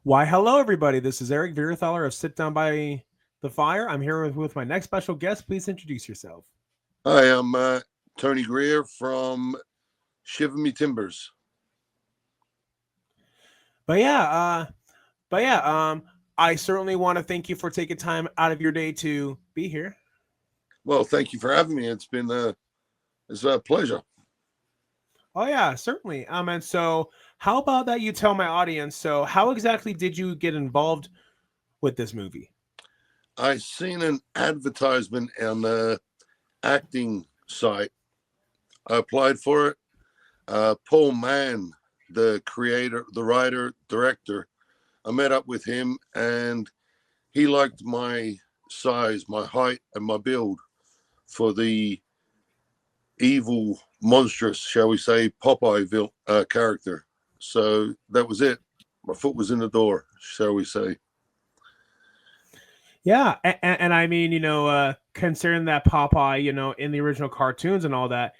Why, hello, everybody. This is Eric Vierethaler of Sit Down by the Fire. I'm here with my next special guest. Please introduce yourself. Hi, I'm Tony Greer from Shiver Me Timbers. But yeah, but yeah, I certainly want to thank you for taking time out of your day to be here. Well, thank you for having me. It's a pleasure. Oh yeah, certainly. And so how about that you tell my audience? So how exactly did you get involved with this movie? I seen an advertisement on the acting site. I applied for it. Paul Mann, the creator, the writer, director, I met up with him and he liked my size, my height, and my build for the evil, monstrous, shall we say, Popeye character. So that was it. My foot was in the door, shall we say. Yeah, and I mean, considering that Popeye, in the original cartoons and all that,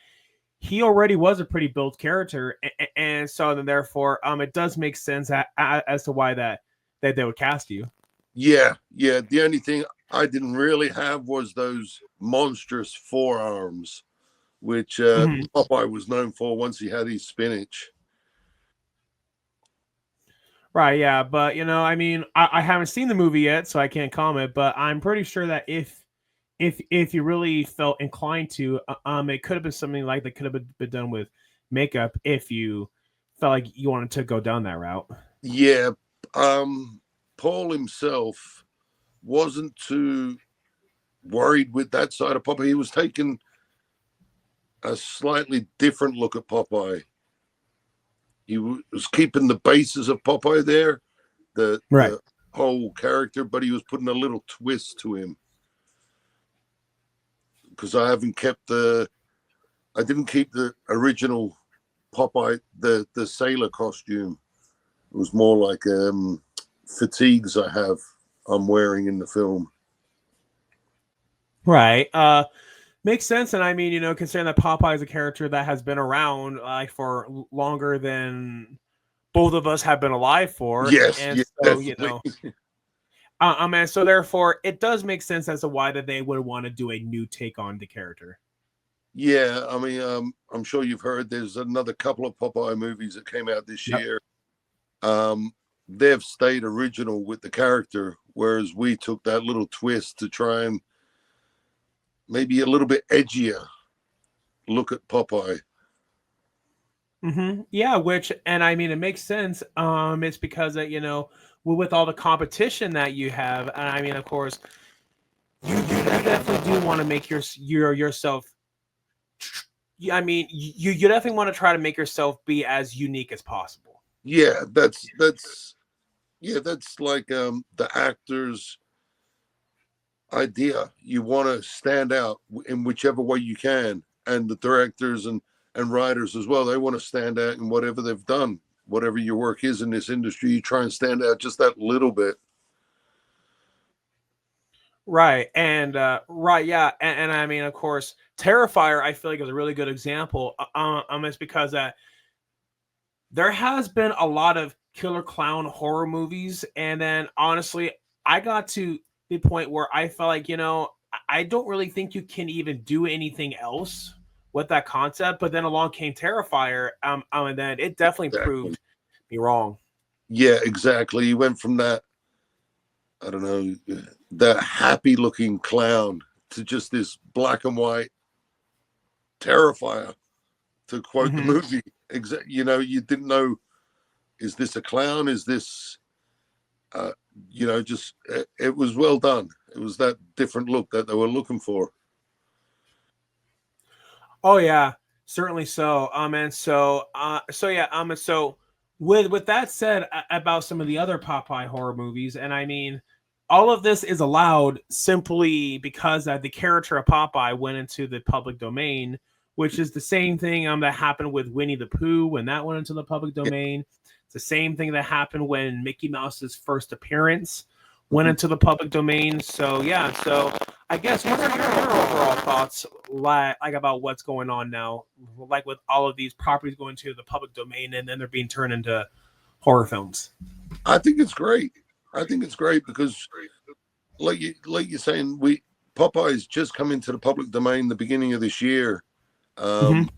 he already was a pretty built character, and so then therefore, it does make sense as to why that they would cast you. Yeah. The only thing I didn't really have was those monstrous forearms, which Mhm. Popeye was known for once he had his spinach. Right, yeah, but I mean, I haven't seen the movie yet, so I can't comment. But I'm pretty sure that if you really felt inclined to, it could have been something like that could have been done with makeup if you felt like you wanted to go down that route. Yeah, Paul himself wasn't too worried with that side of Popeye. He was taking a slightly different look at Popeye. He was keeping the basis of Popeye there, Right. the whole character, but he was putting a little twist to him. Because I didn't keep the original Popeye, the sailor costume. It was more like fatigues I'm wearing in the film. Right. Makes sense, and I mean, considering that Popeye is a character that has been around like for longer than both of us have been alive for, Yes, and yeah, so definitely. and so therefore, it does make sense as to why that they would want to do a new take on the character. Yeah, I mean, I'm sure you've heard there's another couple of Popeye movies that came out this Yep. year. Um, they've stayed original with the character, whereas we took that little twist to try and maybe a little bit edgier look at Popeye. Yeah, which and I mean it makes sense. It's because that with all the competition that you have, and I mean, of course, you definitely do want to make yourself. I mean, you definitely want to try to make yourself be as unique as possible. Yeah, that's like the actor's idea. You want to stand out in whichever way you can, and the directors and writers as well. They want to stand out in whatever they've done, whatever your work is in this industry. You try and stand out just that little bit. Right, and right, yeah, and I mean, of course, Terrifier, I feel like is a really good example. It's because there has been a lot of killer clown horror movies, and then honestly, I got to the point where I felt like I don't really think you can even do anything else with that concept. But then along came Terrifier, and then it definitely Exactly. proved me wrong. Yeah, exactly. You went from that, I don't know, that happy looking clown to just this black and white terrifier, to quote the Hmm. movie. You didn't know, is this a clown? Is this, uh, just it was well done. It was that different look that they were looking for. Oh yeah, certainly so. And so yeah, and so with that said about some of the other Popeye horror movies, and I mean, all of this is allowed simply because the character of Popeye went into the public domain, which is the same thing that happened with Winnie the Pooh when that went into the public Yeah. domain. It's the same thing that happened when Mickey Mouse's first appearance went Mhm. into the public domain. So yeah, so I guess what are your overall thoughts like about what's going on now, like with all of these properties going to the public domain and then they're being turned into horror films? I think it's great. I think it's great because, like you're saying, we Popeye's just come into the public domain the beginning of this year. Mm-hmm. Um,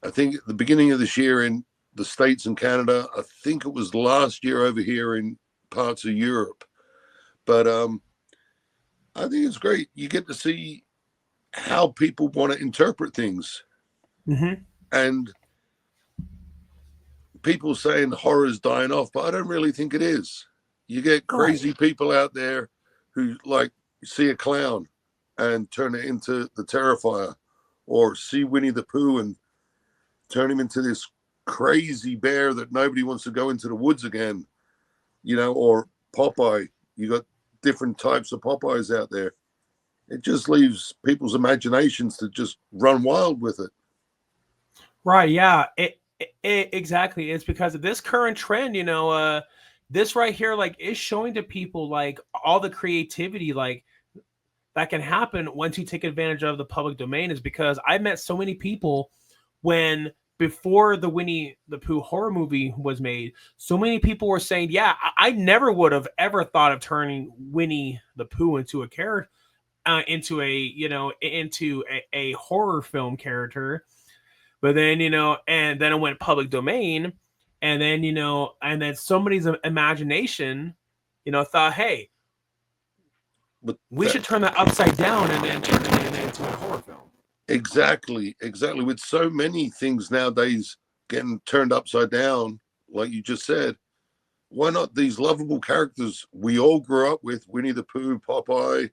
I think at the beginning of this year in the States and Canada. I think it was last year over here in parts of Europe. But I think it's great. You get to see how people want to interpret things. Mm-hmm. And people saying horror's dying off, but I don't really think it is. You get Right. crazy people out there who like see a clown and turn it into the Terrifier, or see Winnie the Pooh and turn him into this crazy bear that nobody wants to go into the woods again, or Popeye. You got different types of Popeyes out there. It just leaves people's imaginations to just run wild with it. Right. Yeah. Exactly. It's because of this current trend, this right here, like, is showing to people like all the creativity, like that can happen once you take advantage of the public domain. Is because I met so many people when before the Winnie the Pooh horror movie was made, so many people were saying, "Yeah, I never would have ever thought of turning Winnie the Pooh into a character, into a horror film character." But then, and then it went public domain, and then and then somebody's imagination, thought, hey, But we that should turn that upside down and then turn it into a horror film. exactly with so many things nowadays getting turned upside down, like you just said. Why not these lovable characters we all grew up with? Winnie the Pooh, Popeye,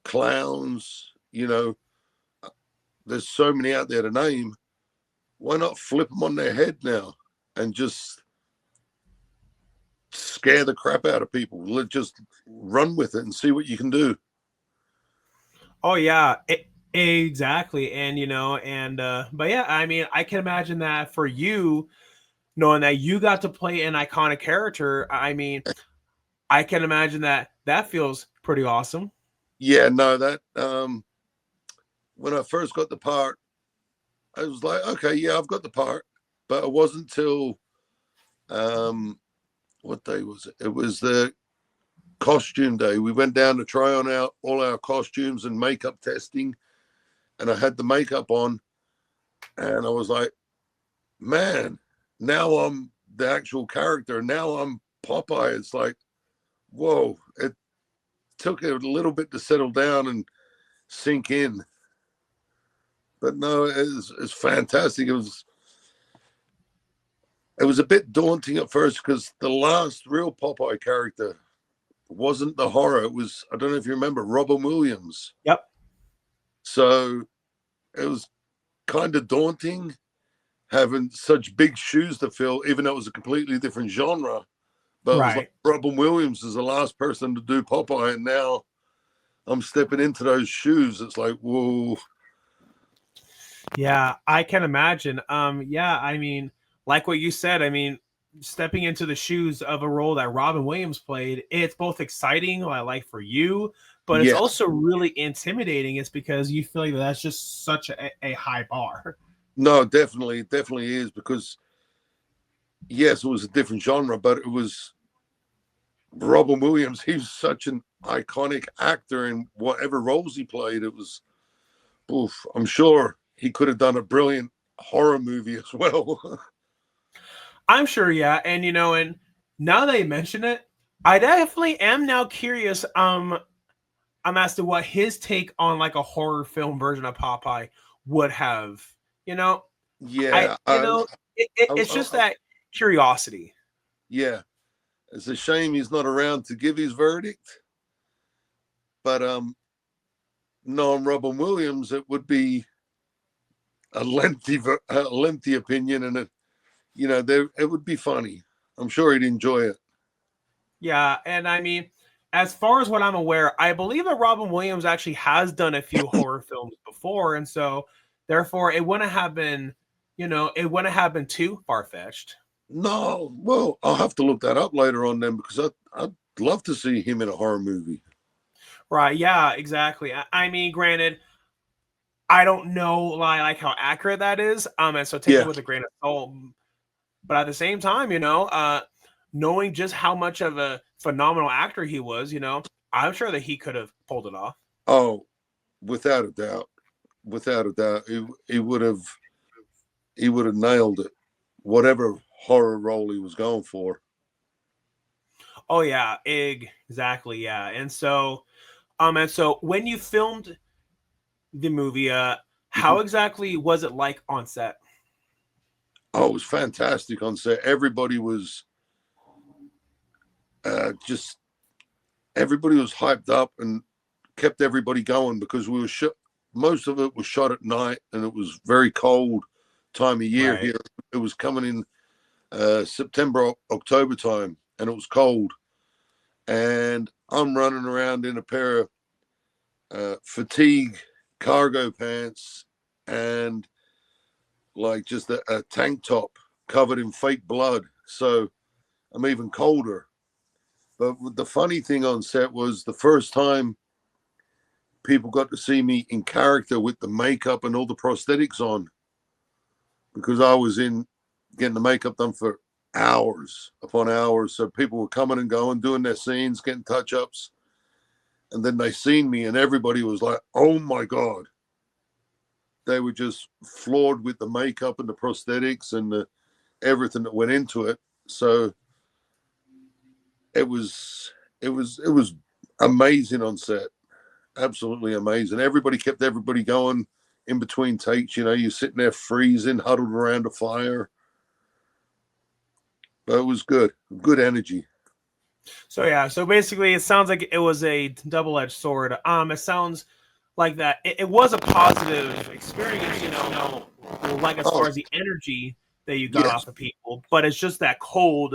clowns. There's so many out there to name. Why not flip them on their head now and just scare the crap out of people? Let's just run with it and see what you can do. Oh yeah, exactly. And but yeah, I mean, I can imagine that for you, knowing that you got to play an iconic character. I mean, I can imagine that that feels pretty awesome. Yeah, no, that when I first got the part, I was like, okay, yeah, I've got the part. But it wasn't till um what day was it? It was the costume day. We went down to try on out all our costumes and makeup testing, and I had the makeup on, and I was like, man, now I'm the actual character. Now I'm Popeye. It's like, whoa! It took a little bit to settle down and sink in, but no, it's fantastic. It was a bit daunting at first because the last real Popeye character wasn't the horror. It was, I don't know if you remember, Robin Williams. Yep. So it was kind of daunting having such big shoes to fill, even though it was a completely different genre. But it was like Right. Robin Williams is the last person to do Popeye, and now I'm stepping into those shoes. It's like, whoa. Yeah, I can imagine. Yeah, I mean, like what you said, I mean, stepping into the shoes of a role that Robin Williams played, it's both exciting, like for you, but it's Yeah, also really intimidating. It's because you feel like that's just such a high bar. no, definitely is because, yes, it was a different genre, but it was Robin Williams. He was such an iconic actor in whatever roles he played. It was, oof, I'm sure he could have done a brilliant horror movie as well. I'm sure, yeah, and and now that you mention it, I definitely am now curious. I'm as to what his take on like a horror film version of Popeye would have. You know, I Yeah, you know it's just that curiosity. yeah. It's a shame he's not around to give his verdict. But knowing Robin Williams, it would be a lengthy opinion, and it would be funny. I'm sure he'd enjoy it. Yeah, and I mean, as far as what I'm aware, I believe that Robin Williams actually has done a few horror films before, and so therefore it wouldn't have been too far fetched. No, well, I'll have to look that up later on then because I'd love to see him in a horror movie. Right? Yeah, exactly. I mean, granted, I don't know like how accurate that is, and so take it Yeah, with a grain of salt. But at the same time, knowing just how much of a phenomenal actor he was, I'm sure that he could have pulled it off. Oh, without a doubt, without a doubt, he would have nailed it, whatever horror role he was going for. Oh yeah, exactly, yeah. And so when you filmed the movie, how Mhm. exactly was it like on set? Oh, it was fantastic on set. Just everybody was hyped up and kept everybody going because we were most of it was shot at night and it was very cold time of year Right. here. It was coming in September, October time, and it was cold. And I'm running around in a pair of fatigue cargo pants and like just a tank top covered in fake blood. So I'm even colder. But the funny thing on set was the first time people got to see me in character with the makeup and all the prosthetics on because I was in getting the makeup done for hours upon hours. So people were coming and going, doing their scenes, getting touch ups. And then they seen me, and everybody was like, oh my God. They were just floored with the makeup and the prosthetics and everything that went into it. So it was it was amazing on set. Absolutely amazing. Everybody kept everybody going in between takes. You're sitting there freezing, huddled around a fire. But it was good. Good energy. So yeah, so basically it sounds like it was a double-edged sword. It sounds like that it was a positive experience, like as Oh, far as the energy that you got yes. off of people, but it's just that cold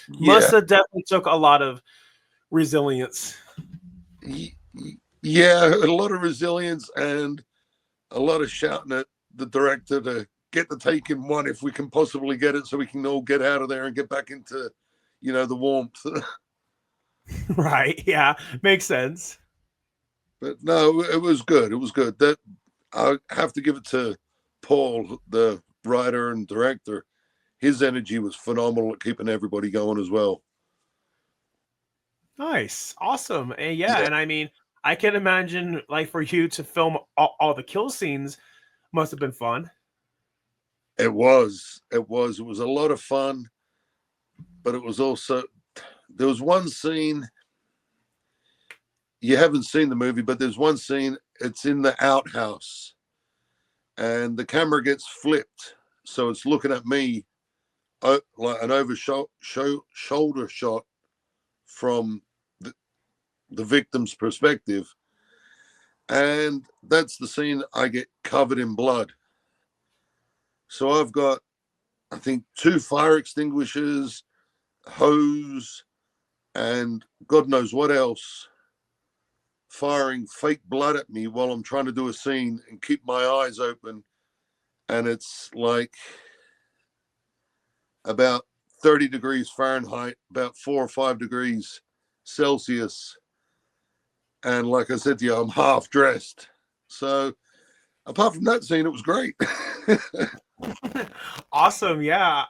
must Yeah. have definitely took a lot of resilience. Yeah. A lot of resilience and a lot of shouting at the director to get the take in one if we can possibly get it so we can all get out of there and get back into, the warmth. Right. Yeah. Makes sense. But no, it was good. It was good. That I have to give it to Paul, the writer and director. His energy was phenomenal at keeping everybody going as well. Nice. Awesome. And yeah, Yeah, and I mean, I can imagine like for you to film all the kill scenes must have been fun. it was. It was. It was a lot of fun, but it was also there was one scene you haven't seen the movie, but there's one scene. It's in the outhouse, and the camera gets flipped, so it's looking at me like an shoulder shot from the, the victim's perspective, and that's the scene I get covered in blood. So I've got, I think, two fire extinguishers, hose, and God knows what else firing fake blood at me while I'm trying to do a scene and keep my eyes open. And it's like about 30 degrees Fahrenheit, about 4 or 5 degrees Celsius. And like I said to you, I'm half dressed. So apart from that scene, it was great. Awesome. Yeah,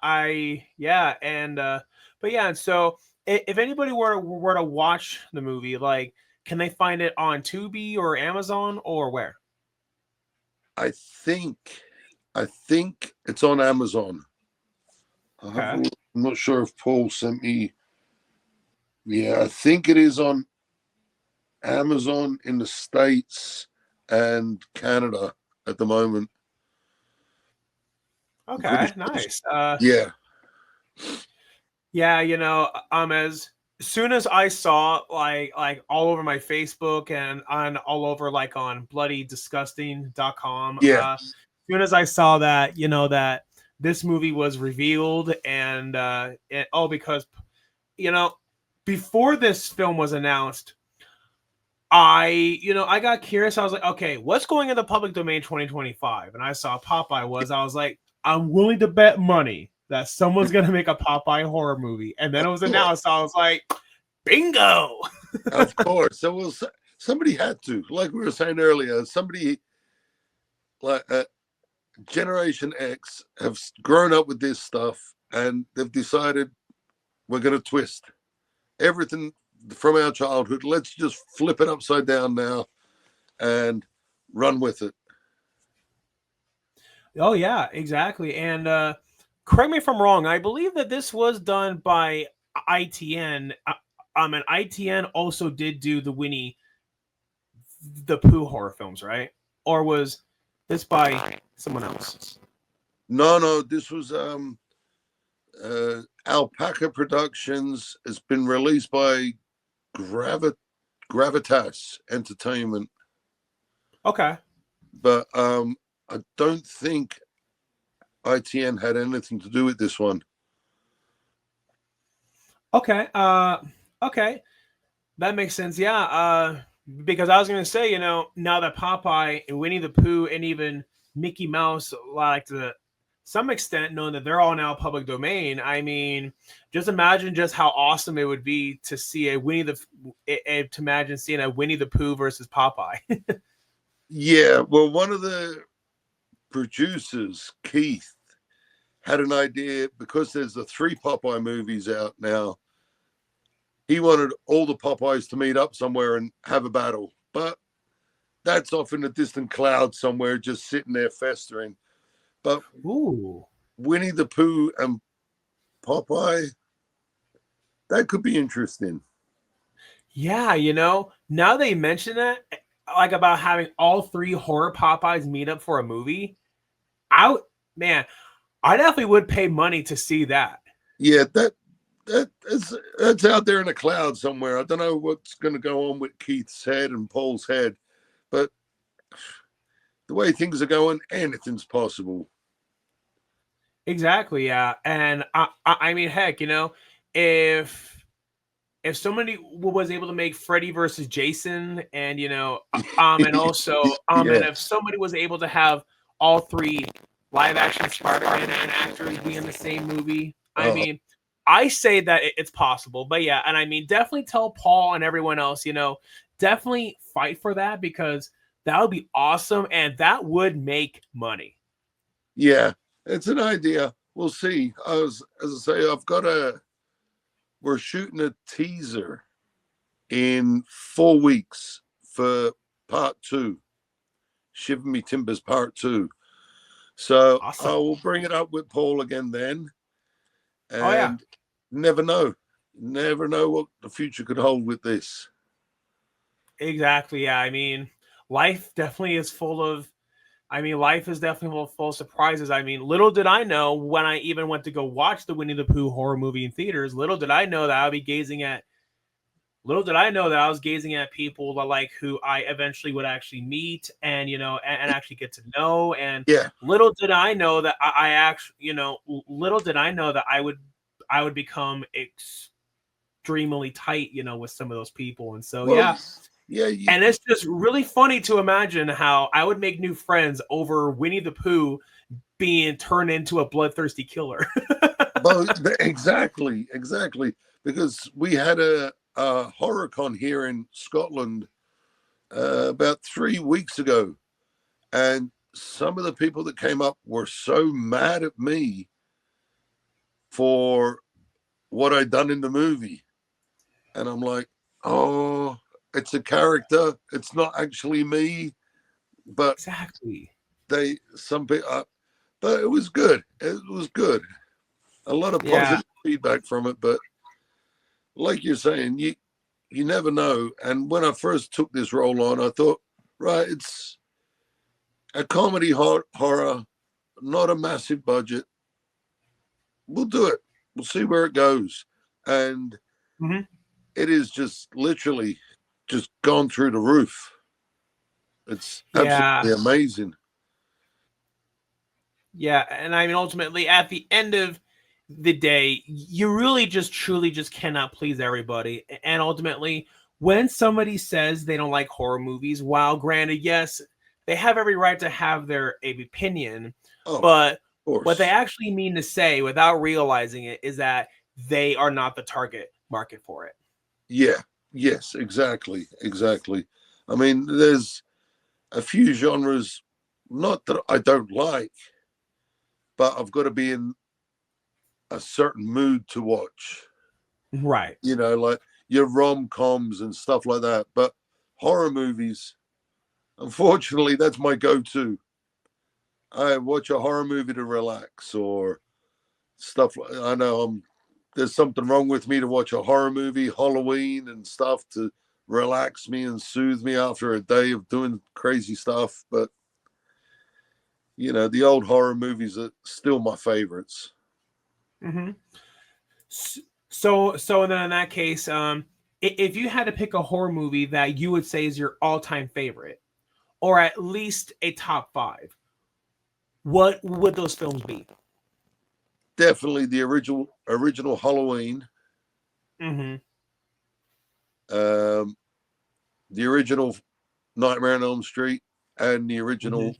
and but yeah, and so if anybody were to watch the movie, like can they find it on Tubi or Amazon or where? I think I think it's on Amazon. Okay. I'm not sure if Paul sent me. Yeah, I think it is on Amazon in the States and Canada at the moment. I'm pretty Okay, sure. nice. Yeah, Yeah, as soon as I saw like all over my Facebook and on all over like on bloodydisgusting.com, yeah, as soon as I saw that, that this movie was revealed and because you know, before this film was announced, I got curious. I was like, okay, what's going in the public domain 2025? And I saw Popeye was. I was like, I'm willing to bet money that someone's gonna make a Popeye horror movie. And then of it was course, announced. I was like, bingo. of course. So somebody had to, like we were saying earlier, somebody like Generation X have grown up with this stuff and they've decided We're going to twist everything from our childhood. Let's just flip it upside down now and run with it. Oh yeah, exactly. And correct me if I'm wrong. I believe that this was done by ITN. And ITN also did do the Winnie the Pooh horror films, right? Or was this by someone else? No, this was Alpaca Productions. It's been released by Gravitas Entertainment, Okay. but I don't think ITN had anything to do with this one. Okay. Okay. That makes sense. Yeah. Because I was gonna say, now that Popeye and Winnie the Pooh and even Mickey Mouse, like to some extent, knowing that they're all now public domain, I mean, just imagine just how awesome it would be to see a to imagine seeing a Winnie the Pooh versus Popeye. Yeah, well, one of the producers, Keith, had an idea because there's the 3 Popeye movies out now. He wanted all the Popeyes to meet up somewhere and have a battle, but that's off in a distant cloud somewhere, just sitting there festering. But Ooh. Winnie the Pooh and Popeye, that could be interesting. Yeah, now they mention that, like about having all 3 horror Popeyes meet up for a movie, I man, I definitely would pay money to see that. Yeah, that's out there in a cloud somewhere. I don't know what's going to go on with Keith's head and Paul's head, but the way things are going, anything's possible. Exactly, yeah. And I mean, heck, if somebody was able to make Freddy versus Jason, and and also and Yeah. if somebody was able to have all 3 live action Spider-Man actors be in the same movie, I Oh, mean, I say that it's possible. But yeah, and I mean, definitely tell Paul and everyone else, definitely fight for that, because that would be awesome and that would make money. yeah. It's an idea. We'll see. As I say, we're shooting a teaser in 4 weeks for part 2, Shiver Me Timbers part 2. So I Awesome. will bring it up with Paul again then, Oh yeah. and never know what the future could hold with this. Exactly. Yeah. I mean, life definitely is full of. I mean, life is definitely full of surprises. I mean, little did I know when I even went to go watch the Winnie the Pooh horror movie in theaters. Little did I know that I would be gazing at. Little did I know that I was gazing at people that, like, who I eventually would actually meet, and and actually get to know. And Yeah. little did I know that I actually, little did I know that I would become extremely tight, with some of those people. And so, Well, yeah. yeah. And it's just really funny to imagine how I would make new friends over Winnie the Pooh being turned into a bloodthirsty killer. Well, exactly. Because we had a horror con here in Scotland about 3 weeks ago, and some of the people that came up were so mad at me for what I'd done in the movie. And I'm like, oh, it's a character. It's not actually me. But Exactly. some people, but it was good. It was good. A lot of Yeah. positive feedback from it. But like you're saying, you never know. And when I first took this role on, I thought, right, it's a comedy horror, not a massive budget. We'll do it. We'll see where it goes. And Mhm. it is just literally just gone through the roof. It's Yeah. absolutely amazing. Yeah. And I mean, ultimately, at the end of the day, you really just truly just cannot please everybody. And ultimately, when somebody says they don't like horror movies, while granted, yes, they have every right to have their opinion, Oh, of but what they course. actually mean to say without realizing it is that they are not the target market for it. Yeah. Yes, exactly. I mean, there's a few genres, not that I don't like, but I've got to be in a certain mood to watch. Right. Like your rom-coms and stuff like that. But horror movies, unfortunately, that's my go-to. I watch a horror movie to relax or stuff. I know there's something wrong with me to watch a horror movie, Halloween and stuff, to relax me and soothe me after a day of doing crazy stuff. But the old horror movies are still my favorites. Mm-hmm. So then in that case, if you had to pick a horror movie that you would say is your all-time favorite, or at least a top five, what would those films be? Definitely the original Halloween, Mm-hmm. um, the original Nightmare on Elm Street, and the Mm-hmm. original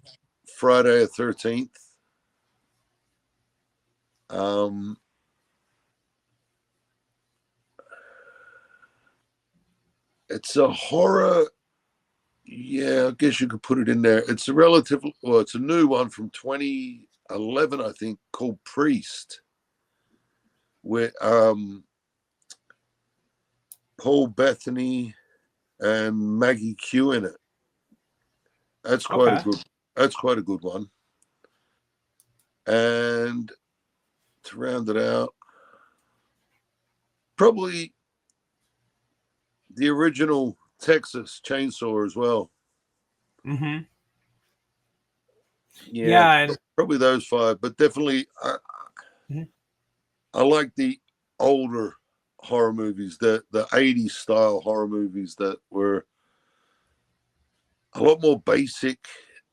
Friday the 13th. Um, it's a horror. Yeah, I guess you could put it in there. It's it's a new one from 2011, I think, called Priest, with Paul Bethany and Maggie Q in it. That's quite a Okay. good. That's quite a good one. And to round it out, probably the original Texas Chainsaw as well. Mm-hmm. Yeah, Yeah, and probably those five, but definitely mhm. I like the older horror movies, the 80s style horror movies that were a lot more basic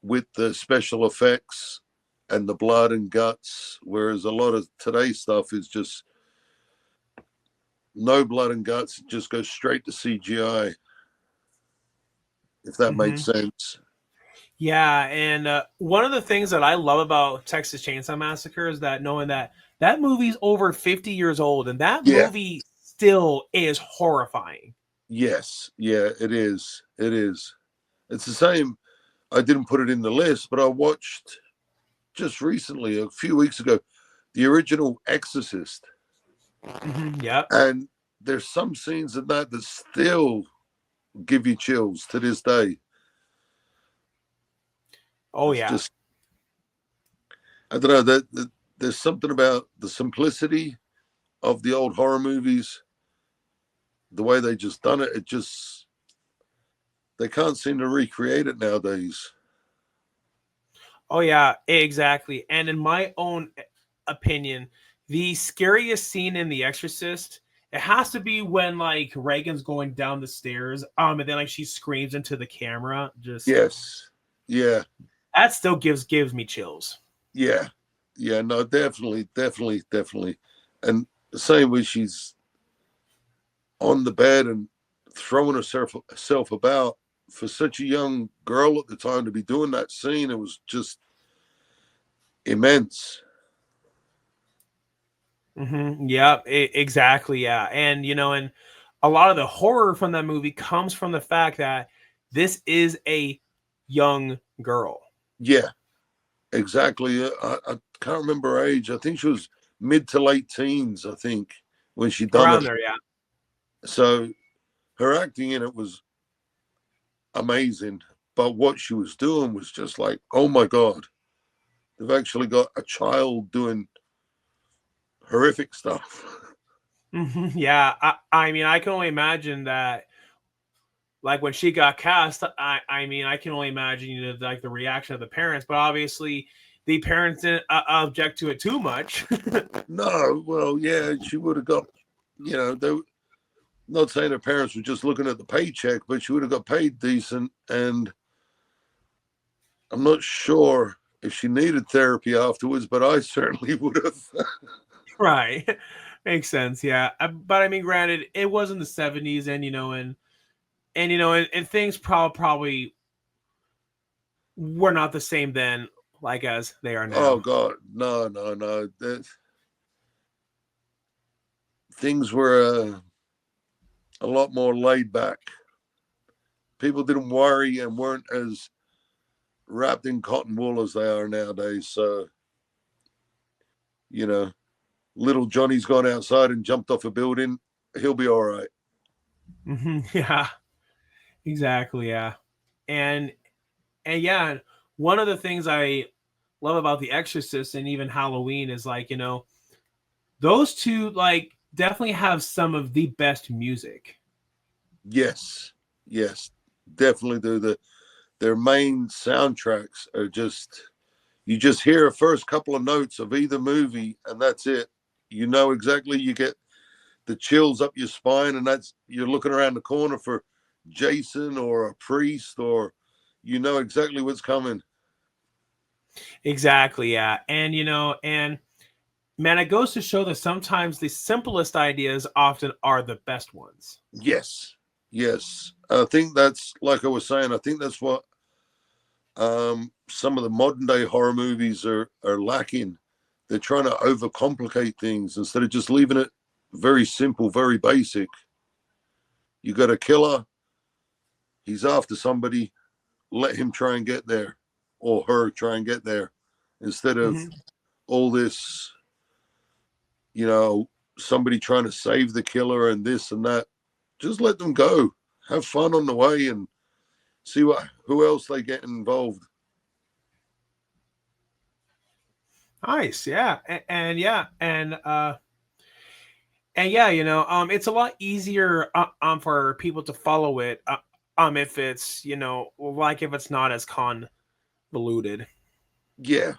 with the special effects and the blood and guts, whereas a lot of today's stuff is just no blood and guts, it just goes straight to CGI, if that Mm-hmm. makes sense. Yeah, and one of the things that I love about Texas Chainsaw Massacre is that knowing that that movie's over 50 years old, and that Yeah, movie still is horrifying. yes, yeah, it is. It is. It's the same. I didn't put it in the list, but I watched just recently, a few weeks ago, the original Exorcist, Mm-hmm. Yep. and there's some scenes in that still give you chills to this day. Oh It's yeah. just, I don't know, that there's something about the simplicity of the old horror movies, the way they just done it. It just, they can't seem to recreate it nowadays. Oh yeah, exactly. And in my own opinion, the scariest scene in The Exorcist, it has to be when like Reagan's going down the stairs, and then like she screams into the camera. Just Yes, yeah, that still gives me chills. yeah, yeah. No, definitely, definitely, definitely. And the same when she's on the bed and throwing herself about, for such a young girl at the time to be doing that scene, it was just immense. Mm-hmm. Yeah, exactly. Yeah, and and a lot of the horror from that movie comes from the fact that this is a young girl Yeah, exactly. I can't remember her age. I think she was mid to late teens, I think, when she done around it. there. Yeah. So her acting in it was amazing, but what she was doing was just like, oh my God, they've actually got a child doing horrific stuff. Mm-hmm. Yeah. I mean, I can only imagine that like when she got cast, I mean, I can only imagine like the reaction of the parents, but obviously the parents didn't object to it too much. No, well, yeah, she would have got, they not saying her parents were just looking at the paycheck, but she would have got paid decent. And I'm not sure if she needed therapy afterwards, but I certainly would have. Right. Makes sense. Yeah. But I mean, granted, it was in the 70s, and and things probably were not the same then, like as they are Oh now. God, no, no, no. Things were a lot more laid back. People didn't worry and weren't as wrapped in cotton wool as they are nowadays. So, you know, little Johnny's gone outside and jumped off a building. he'll be all right. Yeah, exactly. Yeah, and yeah, one of the things I love about The Exorcist and even Halloween is like, those two like definitely have some of the best music. Yes, yes, definitely do. Their main soundtracks are just, you just hear a first couple of notes of either movie, and that's it. You know exactly. You get the chills up your spine, and that's, you're looking around the corner for Jason or a priest, or you know exactly what's coming. Exactly, yeah. And and man, it goes to show that sometimes the simplest ideas often are the best ones. Yes, yes. I think that's, like I was saying, I think that's what some of the modern day horror movies are lacking. They're trying to overcomplicate things instead of just leaving it very simple, very basic. You got a killer, he's after somebody, let him try and get there, or her try and get there, instead of Hmm. all this, you know, somebody trying to save the killer and this and that. Just let them go, have fun on the way, and see what who else they get involved. Nice, yeah, and yeah, and yeah, it's a lot easier for people to follow it if it's like if it's not as convoluted. Yeah,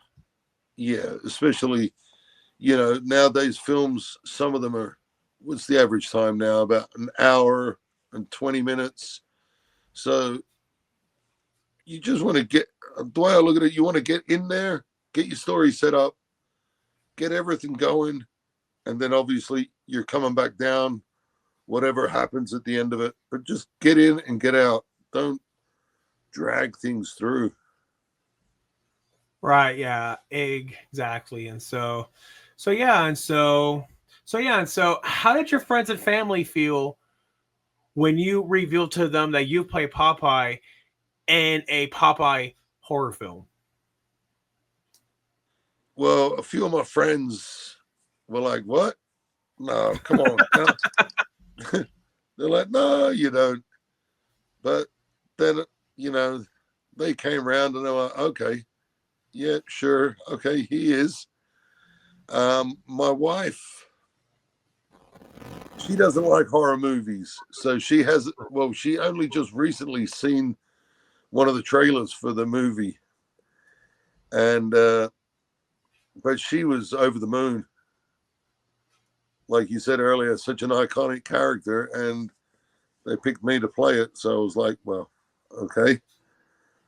yeah. Especially, nowadays films, some of them are, what's the average time now? About an hour and 20 minutes. So you just want to get, the way I look at it, you want to get in there, get your story set up, get everything going, and then obviously you're coming back down, whatever happens at the end of it. But just get in and get out. Don't drag things through. Right, yeah, exactly. And so yeah, and so how did your friends and family feel when you revealed to them that you play Popeye in a Popeye horror film? Well, a few of my friends were like, "What? No, come on." No. They're like, "No, you don't." But then, you know, they came around and they were like, "Okay, yeah, sure. Okay, he is." My wife, she doesn't like horror movies. So she has, well, she only just recently seen one of the trailers for the movie. And, but she was over the moon. Like you said earlier, such an iconic character. And they picked me to play it. So I was like, well, okay.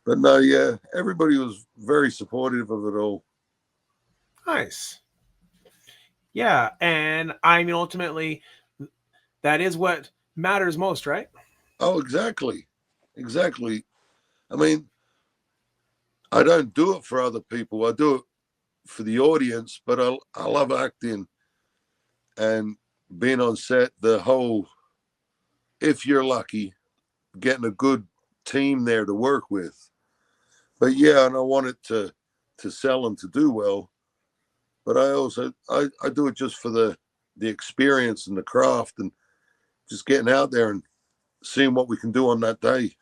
But no, yeah, everybody was very supportive of it all. Nice. Yeah, and I mean ultimately that is what matters most, right? Oh, exactly. Exactly. I mean, I don't do it for other people. I do it for the audience, but I love acting and being on set. The whole, if you're lucky, getting a good team there to work with. But yeah, and I want it to sell and to do well. But I also I do it just for the experience and the craft and just getting out there and seeing what we can do on that day.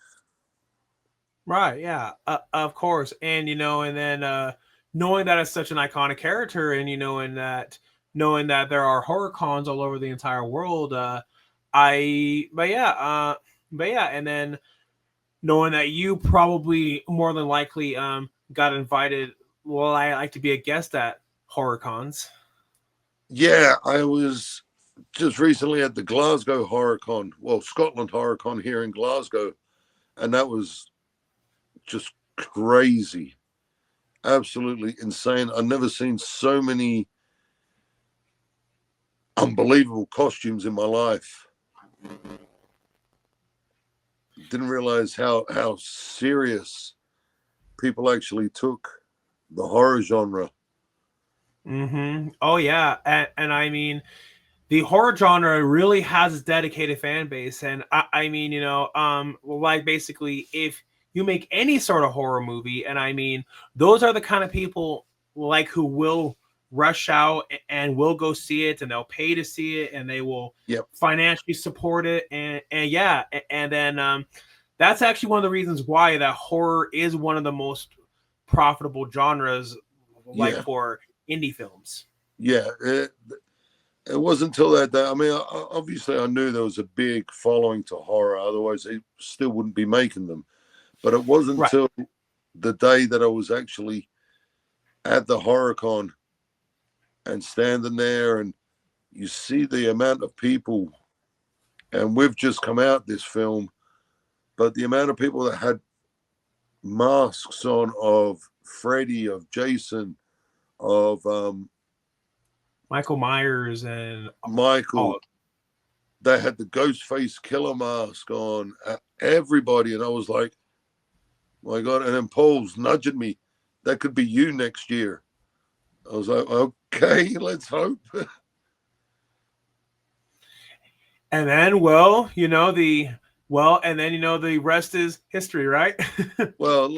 Right, yeah, of course. And and then knowing that it's such an iconic character, and knowing that there are horror cons all over the entire world, I but yeah, and then knowing that you probably more than likely got invited, well, I like to be a guest at horror cons. Yeah, I was just recently at the Glasgow Horror Con, well, Scotland Horror Con here in Glasgow, and that was just crazy, absolutely insane. I've never seen so many unbelievable costumes in my life. Didn't realize how serious people actually took the horror genre. Oh yeah, and I mean the horror genre really has its dedicated fan base, and I mean like basically if you make any sort of horror movie, and I mean those are the kind of people like who will rush out and will go see it, and they'll pay to see it, and they will Yep. financially support it, and yeah, and then that's actually one of the reasons why that horror is one of the most profitable genres, like Yeah. for indie films. Yeah. It wasn't until that day. I mean, obviously, I knew there was a big following to horror. Otherwise, they still wouldn't be making them. But it wasn't Right. until the day that I was actually at the HorrorCon and standing there, and you see the amount of people, and we've just come out this film, but the amount of people that had masks on of Freddy, of Jason, of Michael Myers and Michael, all. they had the Ghostface killer mask on, everybody, and I was like, my God. And then Paul's nudging me, that could be you next year. I was like, okay, let's hope. And then, well, and then the rest is history, right? Well,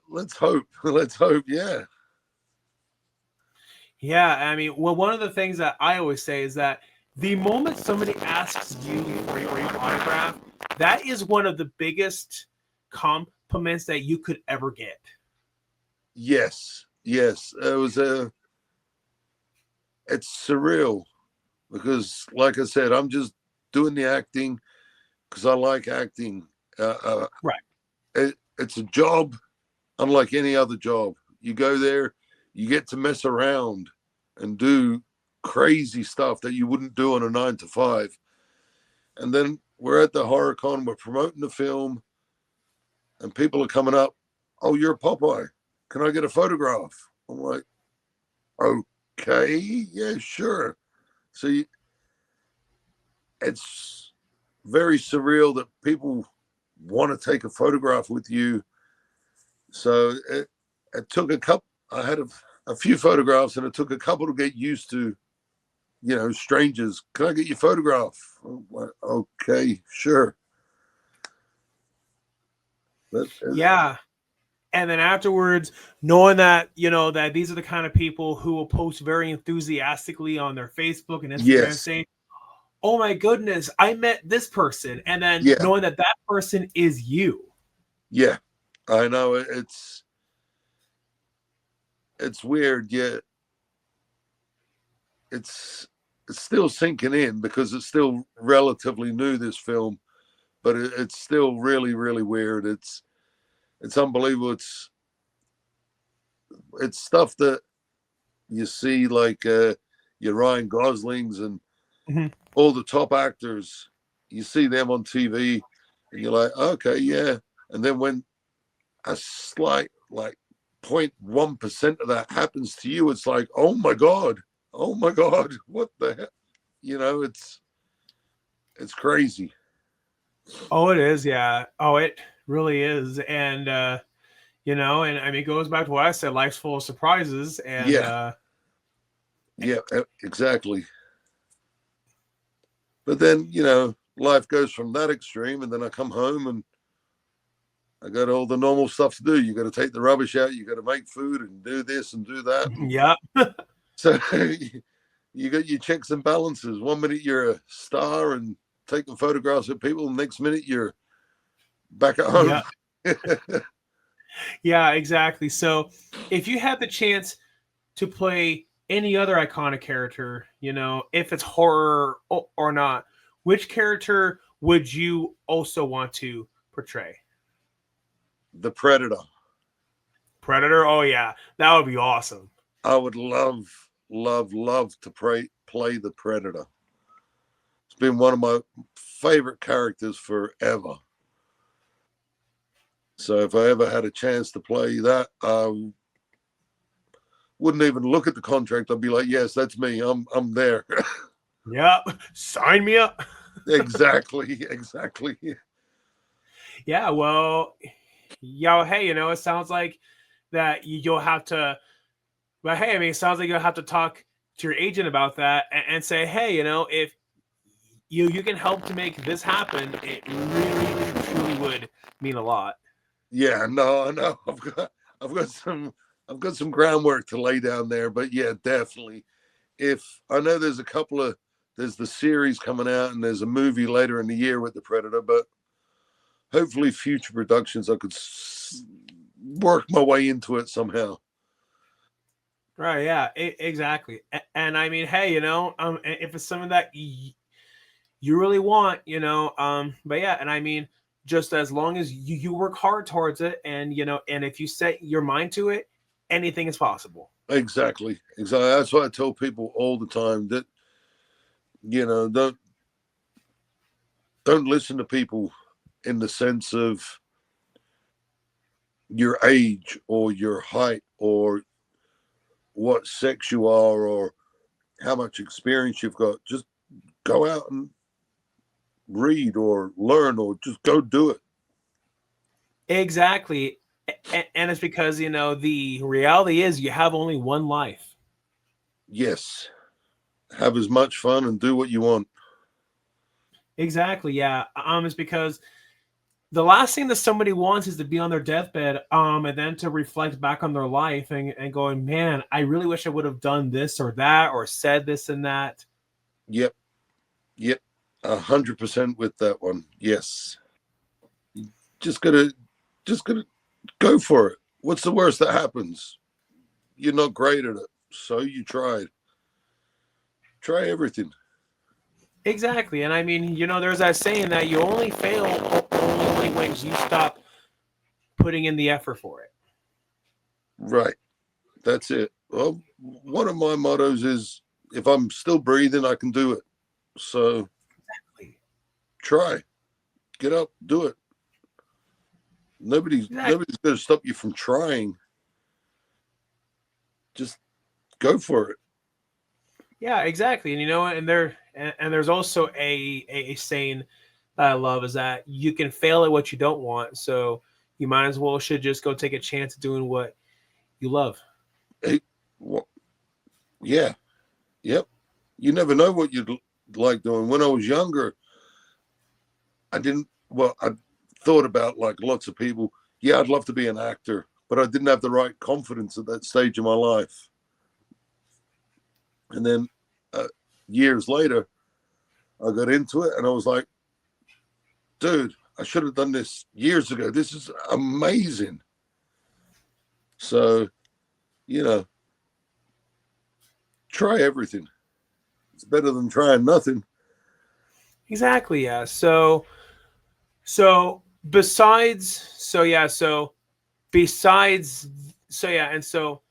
let's hope. Let's hope. Yeah. Yeah, I mean, well, one of the things that I always say is that the moment somebody asks you for your autograph, that is one of the biggest compliments that you could ever get. Yes. Yes. It's surreal because, like I said, I'm just doing the acting because I like acting. Right. It's a job unlike any other job. You go there, you get to mess around and do crazy stuff that you wouldn't do on a 9 to 5. And then we're at the HorrorCon, we're promoting the film, and people are coming up. Oh, you're Popeye. Can I get a photograph? I'm like, okay, yeah, sure. So it's very surreal that people want to take a photograph with you. So it took a couple. I had a few photographs, and it took a couple to get used to. Strangers. Can I get your photograph? Like, okay, sure. But, Yeah. And then afterwards, knowing that that these are the kind of people who will post very enthusiastically on their Facebook and Instagram, yes, saying, "Oh my goodness, I met this person," and then yeah, knowing that that person is you. yeah. I know it's weird. Yeah, it's still sinking in because it's still relatively new, this film, but it's still really, really weird. It's unbelievable. It's stuff that you see, like your Ryan Goslings and Mm-hmm. all the top actors. You see them on TV, and you're like, okay, yeah. And then when a slight, like 0.1% of that happens to you, it's like, oh my God, what the heck? It's crazy. Oh, it is, yeah. Oh, it really is, and and I mean, it goes back to what I said: life's full of surprises, and Yeah, yeah, exactly. But then, life goes from that extreme, and then I come home and I got all the normal stuff to do. You got to take the rubbish out. You got to make food and do this and do that. yeah, So you got your checks and balances. 1 minute you're a star and taking photographs of people. Next minute you're back at home. yeah, yeah, exactly. So, if you had the chance to play any other iconic character, if it's horror or not, which character would you also want to portray? The Predator. Predator? Oh yeah, that would be awesome. I would love, love, love to play the Predator. It's been one of my favorite characters forever. So if I ever had a chance to play that, I wouldn't even look at the contract. I'd be like, yes, that's me. I'm there. Yeah, sign me up. Exactly. Yeah, well, hey, it sounds like that you'll have to, but hey, I mean, it sounds like you'll have to talk to your agent about that and say, hey, if you can help to make this happen, it really truly would mean a lot. Yeah, no, I've got I've got some groundwork to lay down there, but yeah, definitely. If I know there's a couple of there's the series coming out and there's a movie later in the year with the Predator, but hopefully future productions I could work my way into it somehow. Right, yeah, exactly. And I mean, hey, if it's something that you really want, but yeah, and I mean, just as long as you work hard towards it, and and if you set your mind to it, anything is possible. Exactly, exactly. That's what I tell people all the time. That don't listen to people in the sense of your age or your height or what sex you are or how much experience you've got. Just go out and read or learn or just go do it. Exactly. And it's because, the reality is you have only one life. Yes, have as much fun and do what you want. Exactly. Yeah. It's because the last thing that somebody wants is to be on their deathbed, and then to reflect back on their life and going, man, I really wish I would have done this or that or said this and that. Yep, yep, 100% with that one. Yes, just gotta, just gotta go for it. What's the worst that happens? You're not great at it, so you tried. Try everything. Exactly. And I mean, there's that saying that you only fail only when you stop putting in the effort for it. Right. That's it. Well, one of my mottos is if I'm still breathing, I can do it. So try, get up, do it. Exactly. Nobody's going to stop you from trying. Just go for it. Yeah, exactly. And and there's also a saying that I love is that you can fail at what you don't want. So you might as well should just go take a chance at doing what you love. Hey, well, yeah, yep. You never know what you'd like doing. When I was younger, I didn't. Well, I thought about like lots of people. Yeah, I'd love to be an actor, but I didn't have the right confidence at that stage of my life. And then years later, I got into it, and I was like, dude, I should have done this years ago. This is amazing. So, you know, try everything. It's better than trying nothing. Exactly. Yeah. So besides so yeah, so besides so yeah, and so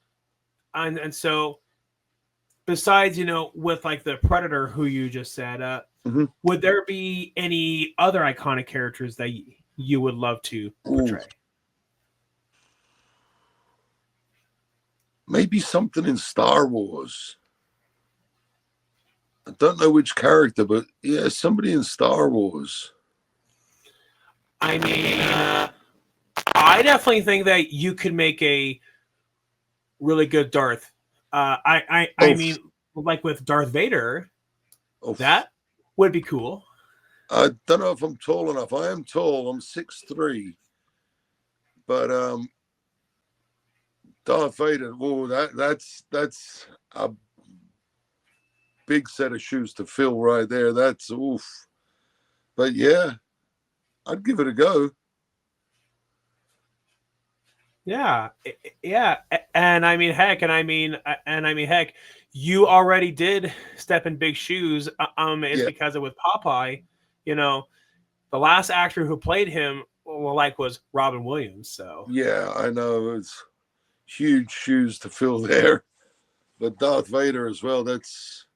besides, with like the Predator who you just said, Mm-hmm. would there be any other iconic characters that you would love to Ooh, portray? maybe something in Star Wars. I don't know which character, but yeah, somebody in Star Wars. I mean, I definitely think that you could make a really good Darth. I Oh, mean, like with Darth Vader, oh, that would be cool. I don't know if I'm tall enough. I am tall. I'm 6'3", but Darth Vader. Oh, that's a big set of shoes to fill right there. That's oof. But yeah, I'd give it a go. Yeah, yeah, and I mean, heck, heck, you already did step in big shoes. It's Yeah, because of with Popeye, you know, the last actor who played him, well, like, was Robin Williams. So yeah, I know it's huge shoes to fill there. But Darth Vader as well. That's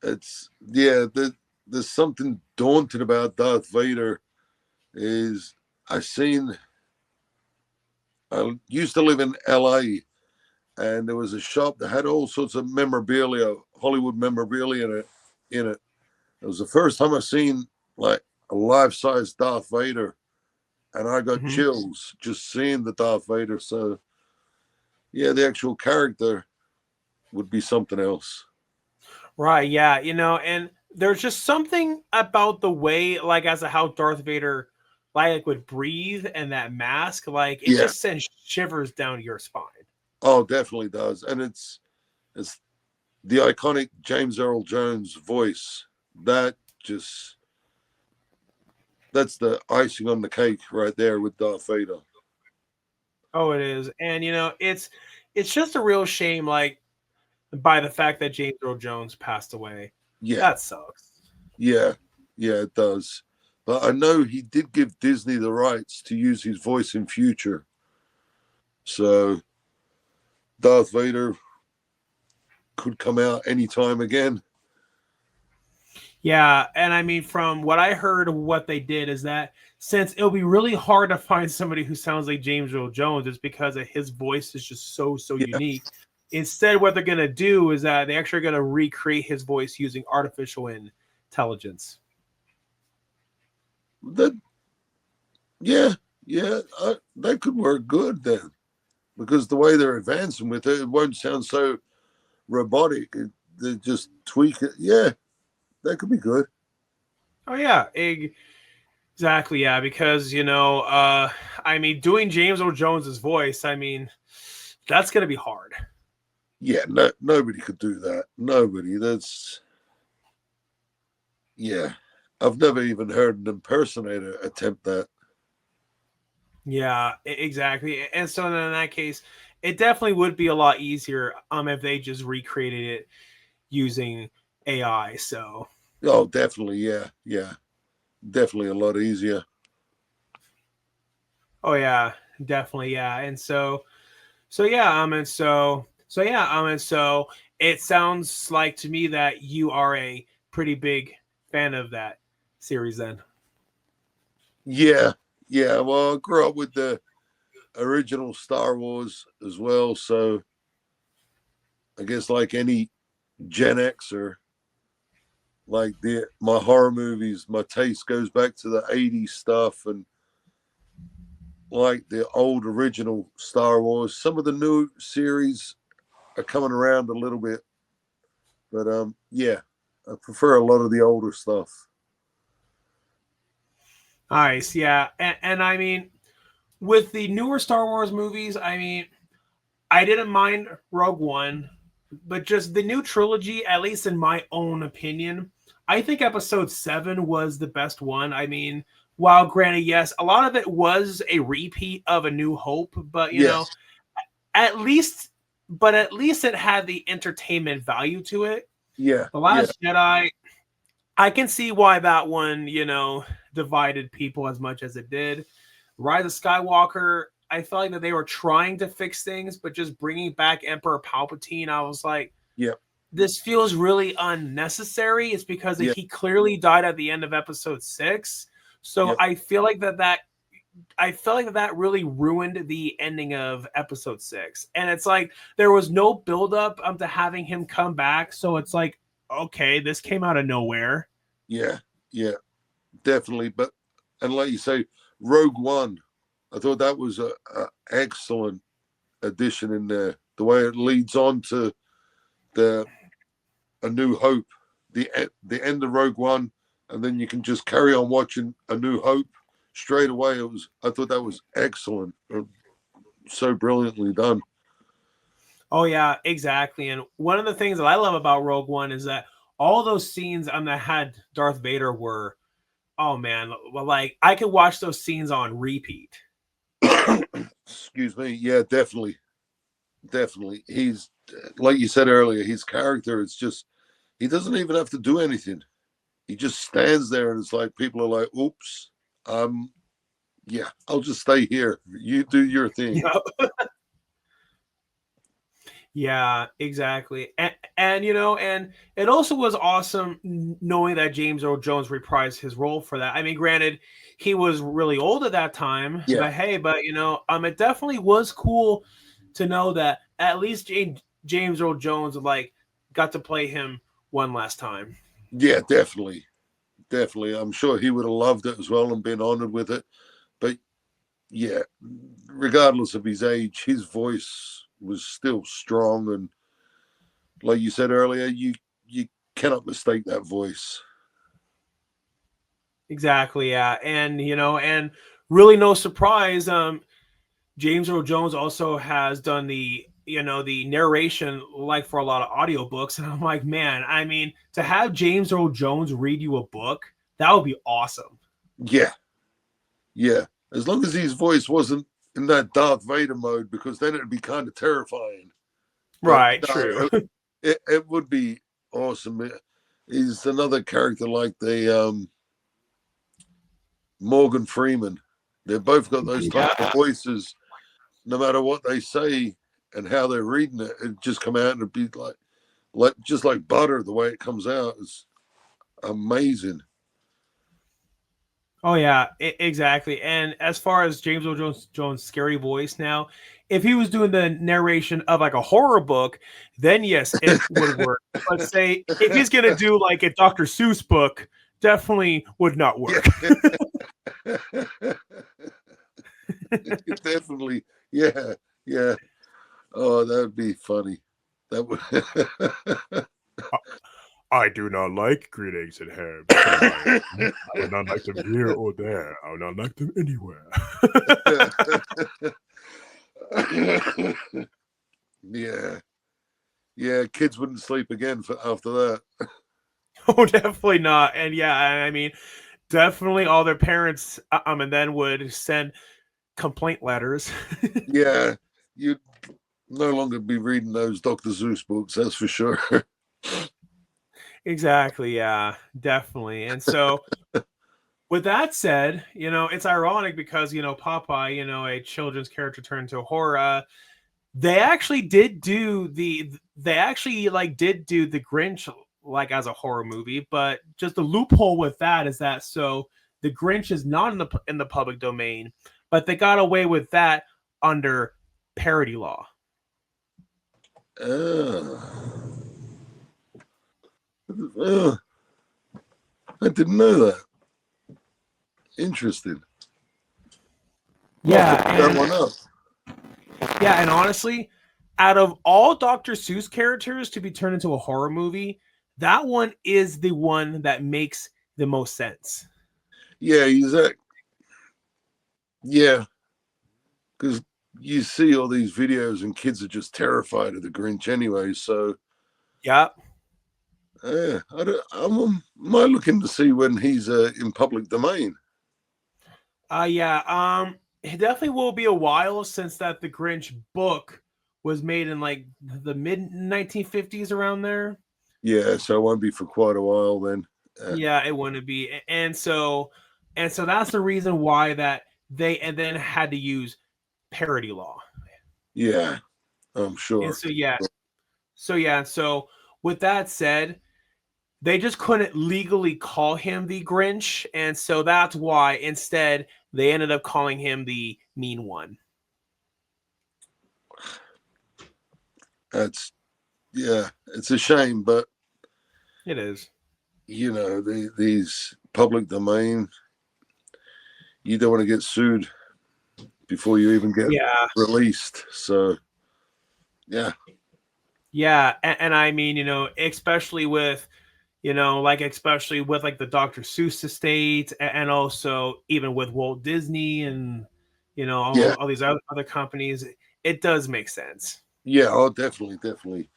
yeah. There's something daunting about Darth Vader. Is I seen. I used to live in L.A. and there was a shop that had all sorts of memorabilia, Hollywood memorabilia in it. In it, it was the first time I seen like a life-size Darth Vader, and I got mhm. chills just seeing the Darth Vader. So yeah, the actual character would be something else. Right, yeah, and there's just something about the way, like, as to how Darth Vader would breathe and that mask, like it Yeah. just sends shivers down your spine. Oh, definitely does. And it's the iconic James Earl Jones voice. That just that's the icing on the cake right there with Darth Vader. Oh, it is. And it's just a real shame, like by the fact that James Earl Jones passed away. Yeah, That sucks. yeah, yeah, it does. But I know he did give Disney the rights to use his voice in future. So Darth Vader could come out anytime again. Yeah, and I mean, from what I heard, what they did is that since it'll be really hard to find somebody who sounds like James Earl Jones, it's because of his voice is just so Yeah, unique. Instead, what they're gonna do is that they actually are gonna recreate his voice using artificial intelligence. that yeah, yeah, that could work good then, because the way they're advancing with it, it won't sound so robotic. They just tweak it. Yeah, that could be good. Oh yeah, exactly. Yeah, because I mean, doing James Earl Jones's voice, I mean, that's gonna be hard. Yeah, no, nobody could do that. Nobody. That's yeah. I've never even heard an impersonator attempt that. Yeah, exactly. And so then in that case, it definitely would be a lot easier if they just recreated it using AI. So, Oh, definitely. Yeah, yeah, definitely a lot easier. oh yeah, definitely, yeah. And so yeah, and so it sounds like to me that you are a pretty big fan of that series then. Yeah, yeah. Well, I grew up with the original Star Wars as well, so I guess like any Gen Xer, like the my horror movies, my taste goes back to the '80s stuff and like the old original Star Wars. Some of the new series are coming around a little bit, but yeah, I prefer a lot of the older stuff. Nice, yeah. And I mean, with the newer Star Wars movies, I mean, I didn't mind Rogue One, but just the new trilogy, at least in my own opinion, I think Episode 7 was the best one. I mean, while granted, yes, a lot of it was a repeat of A New Hope, but Yes, at least, at least it had the entertainment value to it. yeah, The yeah, Last Jedi, I can see why that one, divided people as much as it did. Rise of Skywalker, I felt like that they were trying to fix things, but just bringing back Emperor Palpatine, I was like, yeah, this feels really unnecessary. It's because yeah, he clearly died at the end of Episode 6. So yeah, I feel like that I felt like that really ruined the ending of Episode 6. And it's like there was no build up to having him come back. So it's like, okay, this came out of nowhere. yeah, yeah, definitely. But and like you say, Rogue One, I thought that was a excellent addition in there. The way it leads on to the A New Hope, the end of Rogue One, and then you can just carry on watching A New Hope straight away. I thought that was excellent, so brilliantly done. Oh yeah, exactly. And one of the things that I love about Rogue One is that all those scenes that had Darth Vader were, oh man, well, like I could watch those scenes on repeat. Excuse me. Yeah, definitely, definitely. He's like you said earlier. His character is just he doesn't even have to do anything. He just stands there, and it's like people are like, "Oops, um, yeah, I'll just stay here. You do your thing." Yeah, yeah, exactly. And it also was awesome knowing that James Earl Jones reprised his role for that. I mean, granted, he was really old at that time, Yeah, but hey, it definitely was cool to know that at least James Earl Jones like got to play him one last time. yeah, definitely, definitely. I'm sure he would have loved it as well and been honored with it. But yeah, regardless of his age, his voice was still strong, and like you said earlier, you cannot mistake that voice. Exactly, yeah. And and really no surprise, James Earl Jones also has done the narration like for a lot of audiobooks. And I'm like, man, I mean, to have James Earl Jones read you a book, that would be awesome. Yeah, yeah. As long as his voice wasn't in that Darth Vader mode, because then it'd be kind of terrifying. But Right, true. no, it would be awesome. He's another character like the Morgan Freeman. They've both got those type Yeah. of voices. No matter what they say and how they're reading it, it just come out and it'd be like just like butter. The way it comes out is amazing. Oh yeah, exactly. And as far as James Earl Jones' scary voice now, if he was doing the narration of like a horror book, then yes, it would work. But say if he's gonna do like a Dr. Seuss book, definitely would not work. Yeah. Definitely. Yeah. Yeah. Oh, that'd be funny. That would. I do not like green eggs and ham. I would not like them here or there. I would not like them anywhere. Yeah. Yeah. Kids wouldn't sleep again after that. Oh, definitely not. And yeah, I mean, definitely all their parents, and then would send complaint letters. Yeah. You'd no longer be reading those Dr. Seuss books, that's for sure. Exactly. Yeah, definitely. And so, with that said, it's ironic because Popeye, a children's character turned to horror. They actually did do they actually like did do the Grinch like as a horror movie, but just the loophole with that is that so the Grinch is not in the public domain, but they got away with that under parody law. uh, uh, I didn't know that. Interesting. I'll have Yeah, to look that and one up. yeah, and honestly, out of all Dr. Seuss characters to be turned into a horror movie, that one is the one that makes the most sense. Yeah, yeah, because you see all these videos and kids are just terrified of the Grinch anyway. So Yeah. might looking to see when he's in public domain. Yeah. It definitely will be a while since that the Grinch book was made in like the mid 1950s around there. Yeah, so it won't be for quite a while then. Yeah, it wouldn't be. And so that's the reason why that they and then had to use parody law. Yeah, I'm And sure. so yeah. So with that said, they just couldn't legally call him the Grinch, and so that's why instead they ended up calling him the Mean One. That's yeah, it's a shame, but It is. these public domain, you don't want to get sued before you even get Yeah. released. So yeah, Yeah, and I mean, especially with, especially with like the Dr. Seuss estate, and also even with Walt Disney and yeah, all these other companies, it does make sense. yeah. Oh, definitely, definitely.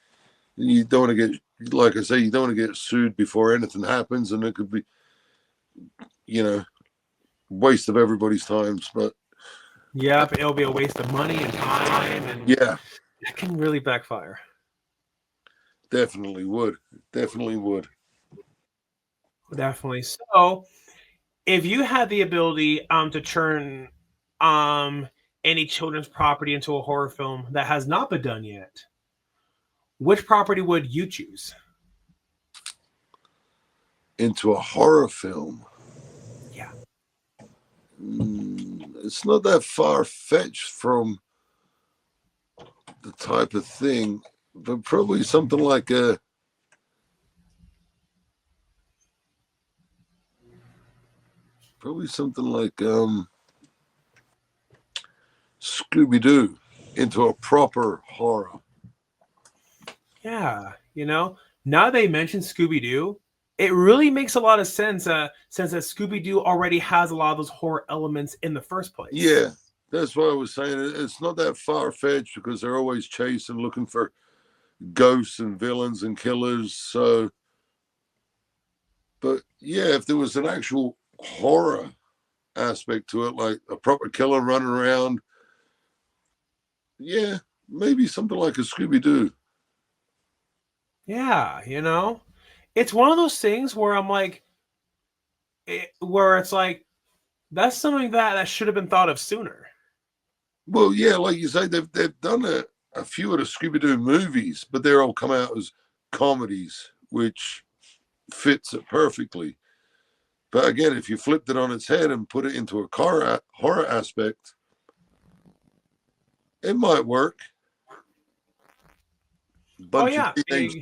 You don't want to get, like I say, you don't want to get sued before anything happens, and it could be, you know, waste of everybody's times. But Yep, it'll be a waste of money and time, and yeah, it can really backfire. definitely would, definitely would. Definitely. So, if you had the ability to turn um any children's property into a horror film that has not been done yet, which property would you choose? Into a horror film. Yeah. It's not that far fetched from the type of thing, but probably something like Scooby Doo into a proper horror. Yeah, now they mention Scooby Doo. it really makes a lot of sense, since that Scooby Doo already has a lot of those horror elements in the first place. Yeah, that's what I was saying. It's not that far fetched because they're always chasing, looking for ghosts and villains and killers. So, but yeah, if there was an actual horror aspect to it, like a proper killer running around, yeah, maybe something like a Scooby Doo. Yeah, it's one of those things where I'm like, where it's like that's something that should have been thought of sooner. Well, yeah, like you say, they've done a few of the Scooby Doo movies, but they're all come out as comedies, which fits it perfectly. But again, if you flipped it on its head and put it into a horror aspect, it might work. Oh Bunch of yeah,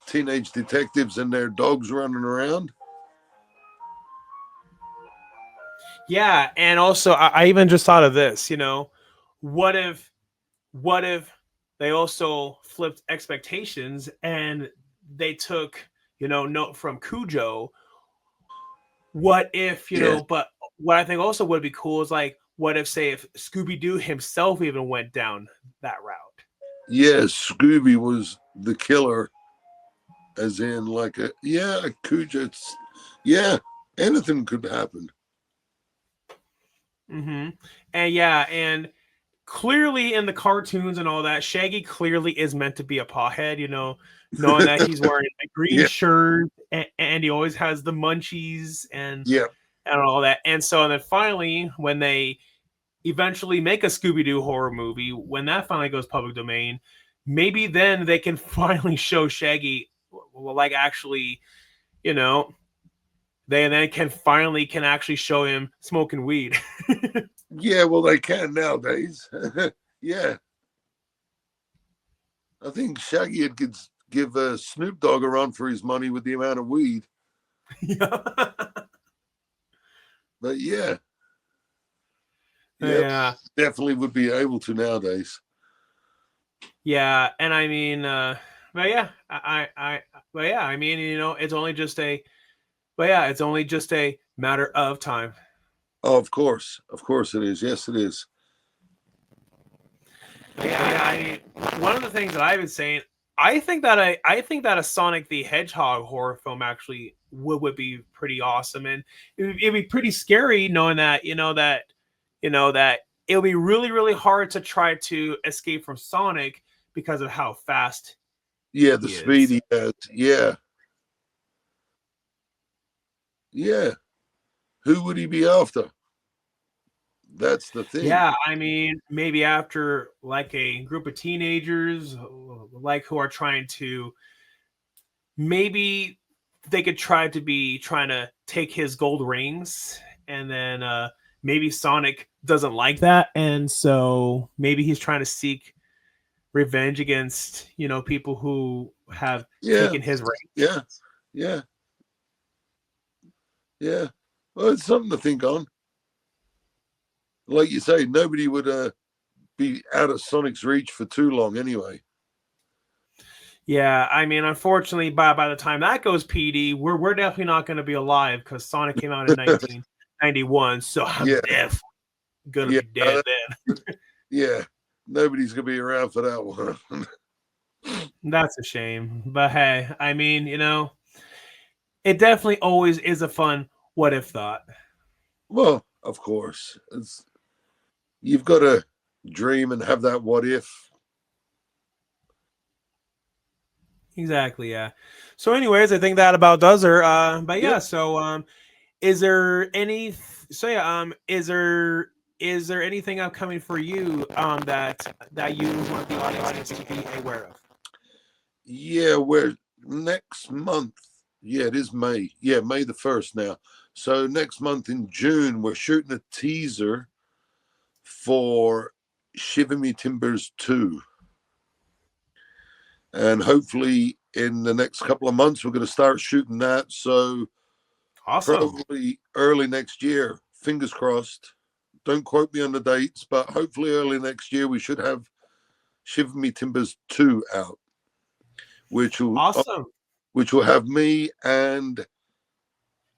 teenage detectives and their dogs running around. yeah, and also I even just thought of this. What if what if they also flipped expectations and they took note from Cujo? What if Yeah, But what I think also would be cool is like, what if, say, if Scooby Doo himself even went down that route? yeah. Scooby was the killer, as in like a Cujo. Yeah, anything could happen. Mm-hmm. And yeah, and clearly in the cartoons and all that, Shaggy clearly is meant to be a pothead, knowing that he's wearing a green Yeah, shirt, and he always has the munchies yeah, and all that. And so, and then finally, when they eventually make a Scooby Doo horror movie, when that finally goes public domain, maybe then they can finally show Shaggy, like, actually, you know, they then can actually show him smoking weed. yeah. Well, they can nowadays. Yeah, I think Shaggy could give Snoop Dogg a run for his money with the amount of weed. Yeah. But yeah, yep, Yeah. definitely would be able to nowadays. Yeah, and I mean, but yeah, but yeah, I mean, it's only just a matter of time. Oh, of course it is. Yes, it is. Yeah, I mean, one of the things that I've been saying, I think that a Sonic the Hedgehog horror film actually would be pretty awesome, and it'd be pretty scary knowing that that it'll be really really hard to try to escape from Sonic because of how fast Yeah, the he is. speedy. Yeah, yeah. Who would he be after? That's the thing. Yeah, I mean, maybe after like a group of teenagers, like who are trying to, maybe they could trying to take his gold rings, and then maybe Sonic doesn't like that, and so maybe he's trying to seek revenge against people who have Yeah, taken his rings. yeah, yeah, yeah. Well, it's something to think on. Like you say, nobody would be out of Sonic's reach for too long anyway. Yeah, I mean, unfortunately, by the time that goes PD, we're definitely not going to be alive because Sonic came out in 1991, so I'm Yeah, definitely gonna yeah, be dead then. yeah. Nobody's gonna be around for that one. That's a shame, but hey, I mean, it definitely always is a fun what if thought. Well, of course, you've got to dream and have that what if. Exactly, yeah. So, anyways, I think that about does her. But Yeah, yeah, so is there any? So yeah, is there anything upcoming for you that you want the audience to be aware of? yeah. We're next month. Yeah, it is May. Yeah, May the 1st now. So next month in June, we're shooting a teaser for Shiver Me Timbers 2. And hopefully in the next couple of months, we're going to start shooting that. So Awesome. probably early next year, fingers crossed. Don't quote me on the dates, but hopefully early next year, we should have Shiver Me Timbers 2 out, which will Awesome. which will have me and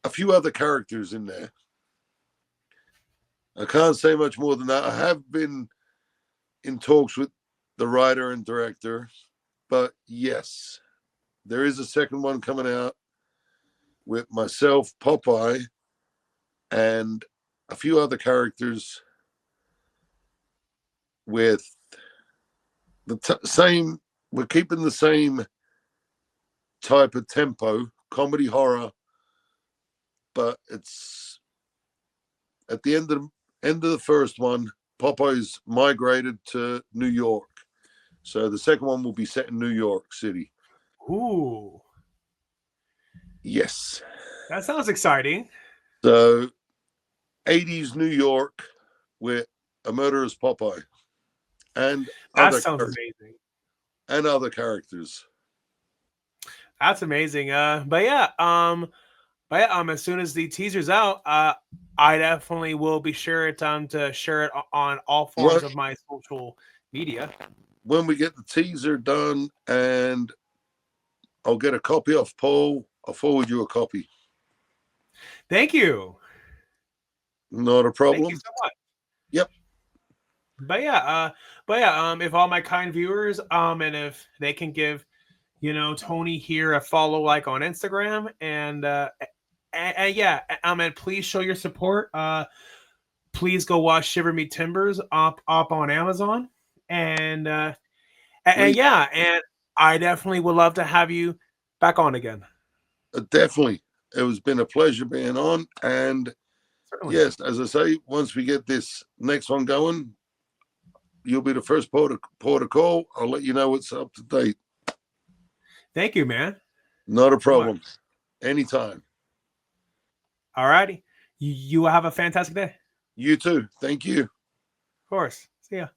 a few other characters in there. I can't say much more than that. I have been in talks with the writer and director, but yes, there is a second one coming out with myself, Popeye, and a few other characters with the same. We're keeping the same type of tempo, comedy horror, but it's at the end of the first one. Popeye's migrated to New York, so the second one will be set in New York City. Ooh, Yes. that sounds exciting. So 80s New York with a murderous Popeye and That other sounds amazing. and other characters. That's amazing. As soon as the teaser's out, I definitely will be sure to share it on all forms of my social media. When we get the teaser done, and I'll get a copy off Paul, I'll forward you a copy. Thank you. Not a problem. Thank you so much. Yep. If all my kind viewers, and if they can give, Tony here a follow, like, on Instagram, and please show your support. Please go watch Shiver Me Timbers up on Amazon, and and I definitely would love to have you back on again. Definitely, it has been a pleasure being on, and Certainly. yes, as I say, once we get this next one going, you'll be the first port of call. I'll let you know what's up to date. Thank you, man. Not a problem. Anytime. All righty. You have a fantastic day. You too. Thank you. Of course. See ya.